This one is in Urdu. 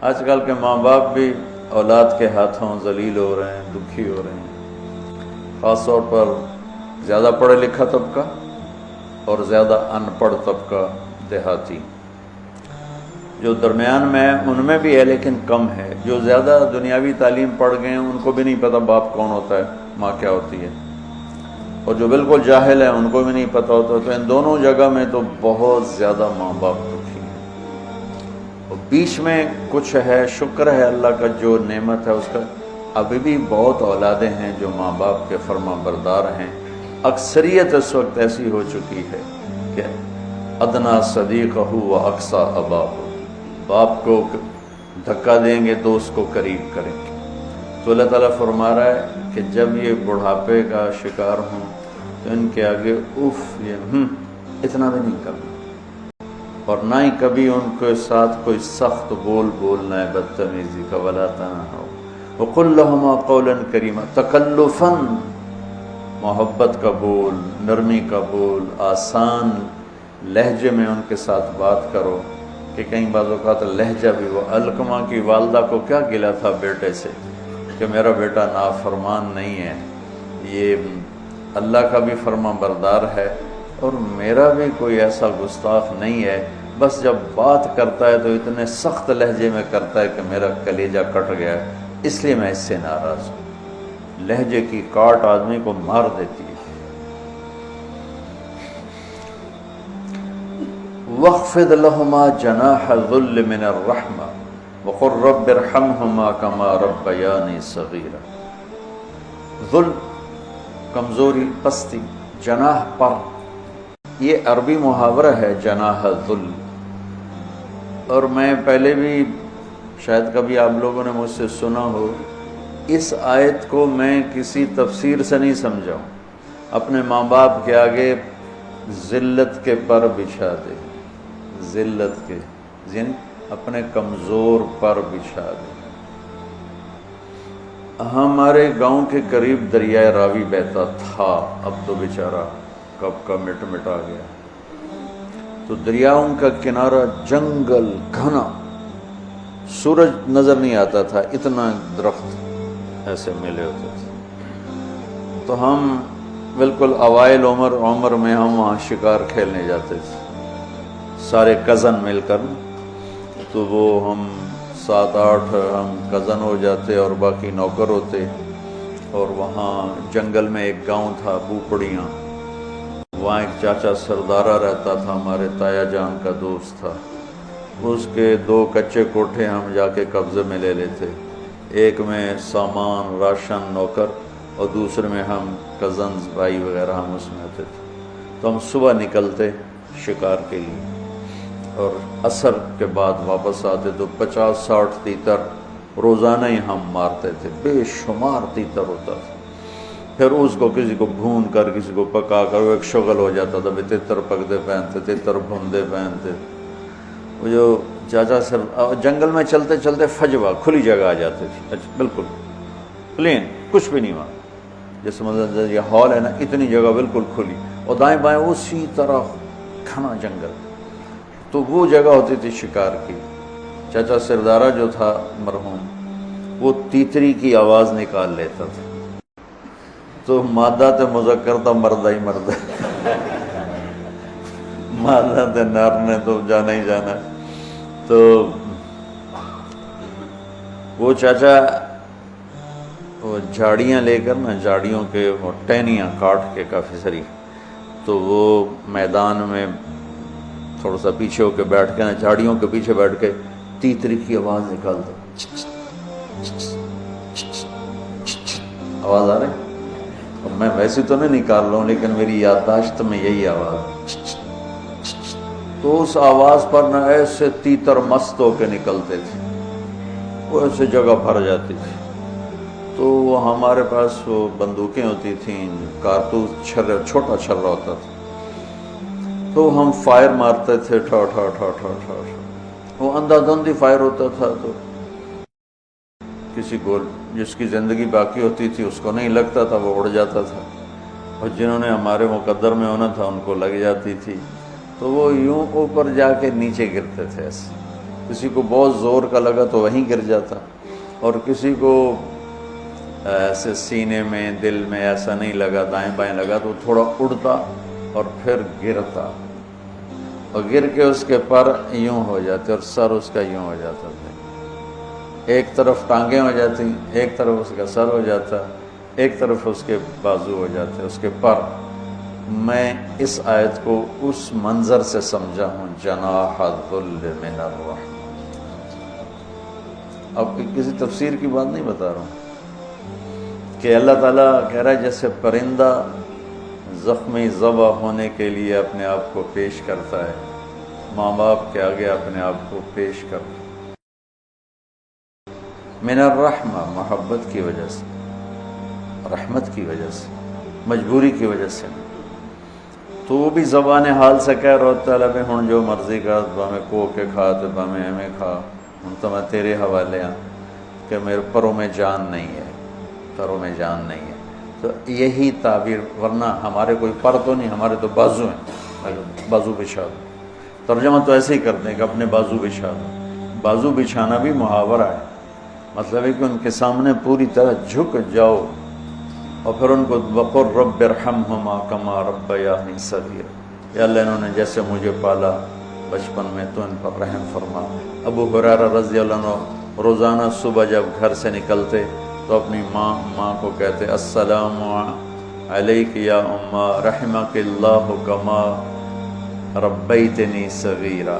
آج کل کے ماں باپ بھی اولاد کے ہاتھوں ذلیل ہو رہے ہیں، دکھی ہو رہے ہیں، خاص طور پر زیادہ پڑھا لکھا طبقہ اور زیادہ ان پڑھ طبقہ دیہاتی۔ جو درمیان میں ان میں بھی ہے لیکن کم ہے۔ جو زیادہ دنیاوی تعلیم پڑھ گئے ہیں ان کو بھی نہیں پتہ باپ کون ہوتا ہے، ماں کیا ہوتی ہے، اور جو بالکل جاہل ہیں ان کو بھی نہیں پتہ ہوتا۔ تو ان دونوں جگہ میں تو بہت زیادہ ماں باپ دکھی ہیں، اور بیچ میں کچھ ہے، شکر ہے اللہ کا جو نعمت ہے اس کا، ابھی بھی بہت اولادیں ہیں جو ماں باپ کے فرما بردار ہیں۔ اکثریت اس وقت ایسی ہو چکی ہے کہ ادنا صدیقہ و اقصی اباہ، باپ کو دھکا دیں گے تو اس کو قریب کریں گے۔ تو اللہ تعالیٰ فرما رہا ہے کہ جب یہ بڑھاپے کا شکار ہوں تو ان کے آگے یہ اتنا بھی نہیں کرنا، اور نہ ہی کبھی ان کے ساتھ کوئی سخت بول بولنا ہے، بدتمیزی کا، ولا تنہروا وقل لہما قولا کریما، تکلفاً محبت کا بول، نرمی کا بول، آسان لہجے میں ان کے ساتھ بات کرو، کہ کئی بعض اوقات لہجہ بھی، وہ علقمہ کی والدہ کو کیا گلا تھا بیٹے سے کہ میرا بیٹا نافرمان نہیں ہے، یہ اللہ کا بھی فرما بردار ہے اور میرا بھی کوئی ایسا گستاخ نہیں ہے، بس جب بات کرتا ہے تو اتنے سخت لہجے میں کرتا ہے کہ میرا کلیجہ کٹ گیا ہے، اس لیے میں اس سے ناراض ہوں۔ لہجے کی کاٹ آدمی کو مار دیتی ہے۔ وَاخْفِضْ لَهُمَا جَنَاحَ الذُّلِّ مِنَ الرَّحْمَةِ وَقُلْ رَبِّ ارْحَمْهُمَا كَمَا رَبَّيَانِي صَغِيرًا۔ ذل، کمزوری، پستی، جناح پر، یہ عربی محاورہ ہے جناح الذل، اور میں پہلے بھی شاید کبھی آپ لوگوں نے مجھ سے سنا ہو، اس آیت کو میں کسی تفسیر سے نہیں سمجھا ہوں۔ اپنے ماں باپ کے آگے ذلت کے پر بچھا دے، ذلت کے یعنی اپنے کمزور پر بچھا دے۔ ہمارے گاؤں کے قریب دریائے راوی بہتا تھا، اب تو بیچارہ کب کا مٹا گیا۔ تو دریاؤں کا کنارہ جنگل گھنا، سورج نظر نہیں آتا تھا، اتنا درخت ایسے ملے ہوتے تھے۔ تو ہم بالکل اوائل عمر میں ہم وہاں شکار کھیلنے جاتے تھے، سارے کزن مل کر۔ تو وہ ہم 7-8 ہم کزن ہو جاتے اور باقی نوکر ہوتے، اور وہاں جنگل میں ایک گاؤں تھا بوپڑیاں، وہاں ایک چاچا سردارہ رہتا تھا، ہمارے تایا جان کا دوست تھا، اس کے 2 کچے کوٹھے ہم جا کے قبضے میں لے لیتے، ایک میں سامان راشن نوکر اور دوسرے میں ہم کزنز بھائی وغیرہ ہم اس میں ہوتے تھے۔ تو ہم صبح نکلتے شکار کے لیے اور عصر کے بعد واپس آتے، تو 50-60 تیتر روزانہ ہی ہم مارتے تھے، بے شمار تیتر ہوتا تھا۔ پھر اس کو کسی کو بھون کر کسی کو پکا کر وہ ایک شغل ہو جاتا تھا، بھی تیتر پکتے پہنتے، تیتر بھوندے پہنتے۔ وہ جو چاچا سر جنگل میں چلتے چلتے فجوہ کھلی جگہ آ جاتی تھی، بالکل پلین، کچھ بھی نہیں وہاں، جیسے مطلب یہ ہال ہے نا، اتنی جگہ بالکل کھلی، اور دائیں بائیں اسی طرح گھنا جنگل۔ تو وہ جگہ ہوتی تھی شکار کی۔ چاچا سردارہ جو تھا مرحوم، وہ تیتری کی آواز نکال لیتا تھا، تو مادہ تے مذکر تھا، مردہ ہی مردہ، مادہ تے نر نے تو جانا ہی جانا۔ تو وہ چاچا وہ جھاڑیاں لے کر نا، جھاڑیوں کے وہ ٹہنیاں کاٹ کے کافی ساری، تو وہ میدان میں تھوڑا سا پیچھے ہو کے بیٹھ کے نا، جھاڑیوں کے پیچھے بیٹھ کے تیتری کی آواز نکالتا، آواز آ رہی ہے، اور میں ویسے تو نہیں نکال رہا ہوں لیکن میری یادداشت میں یہی آواز۔ تو اس آواز پر نہ ایسے تیتر مست ہو کے نکلتے تھے، وہ ایسے جگہ بھر جاتی تھی۔ تو وہ ہمارے پاس وہ بندوقیں ہوتی تھیں، کارتوس چھوٹا چھرا ہوتا تھا، تو ہم فائر مارتے تھے، ٹھا ٹھا ٹھا ٹھا ٹھا، وہ اندھا دھندی فائر ہوتا تھا، تو کسی کو جس کی زندگی باقی ہوتی تھی اس کو نہیں لگتا تھا، وہ اڑ جاتا تھا، اور جنہوں نے ہمارے مقدر میں ہونا تھا ان کو لگ جاتی تھی، تو وہ یوں اوپر جا کے نیچے گرتے تھے ایسے۔ کسی کو بہت زور کا لگا تو وہیں گر جاتا، اور کسی کو ایسے سینے میں دل میں ایسا نہیں لگا، دائیں بائیں لگا تو تھوڑا اڑتا اور پھر گرتا، اور گر کے اس کے پر یوں ہو جاتے اور سر اس کا یوں ہو جاتا تھا، ایک طرف ٹانگیں ہو جاتی، ایک طرف اس کا سر ہو جاتا، ایک طرف اس کے بازو ہو جاتے، اس کے پر۔ میں اس آیت کو اس منظر سے سمجھا ہوں، جناح الذل من الرحمہ۔ اب کسی تفسیر کی بات نہیں بتا رہا ہوں کہ اللہ تعالیٰ کہہ رہا ہے جیسے پرندہ زخمی ذبح ہونے کے لیے اپنے آپ کو پیش کرتا ہے، ماں باپ کے آگے اپنے آپ کو پیش کرتا ہے، من الرحمہ، محبت کی وجہ سے، رحمت کی وجہ سے، مجبوری کی وجہ سے، تو وہ بھی زبان حال سے کہہ رہا ہوتا ہے بھی ہن جو مرضی کا میں کو کے کھا تو میں ایویں کھا، ہن تو میں تیرے حوالے ہاں کہ میرے پروں میں جان نہیں ہے، پروں میں جان نہیں ہے۔ تو یہی تعبیر، ورنہ ہمارے کوئی پر تو نہیں، ہمارے تو بازو ہیں، بازو بچھا دو، ترجمہ تو ایسے ہی کرتے ہیں کہ اپنے بازو بچھا دو۔ بازو بچھانا بھی محاورہ ہے، مطلب ہے کہ ان کے سامنے پوری طرح جھک جاؤ، اور پھر ان کو وقر رب ارحمہما کما ربیانی صغیرا، یا اللہ انہوں نے جیسے مجھے پالا بچپن میں تو ان پر رحم فرما۔ ابو ہریرہ رضی اللہ عنہ روزانہ صبح جب گھر سے نکلتے تو اپنی ماں کو کہتے السلام علیک یا اماں رحمک اللہ کما ربیتنی صغیرا،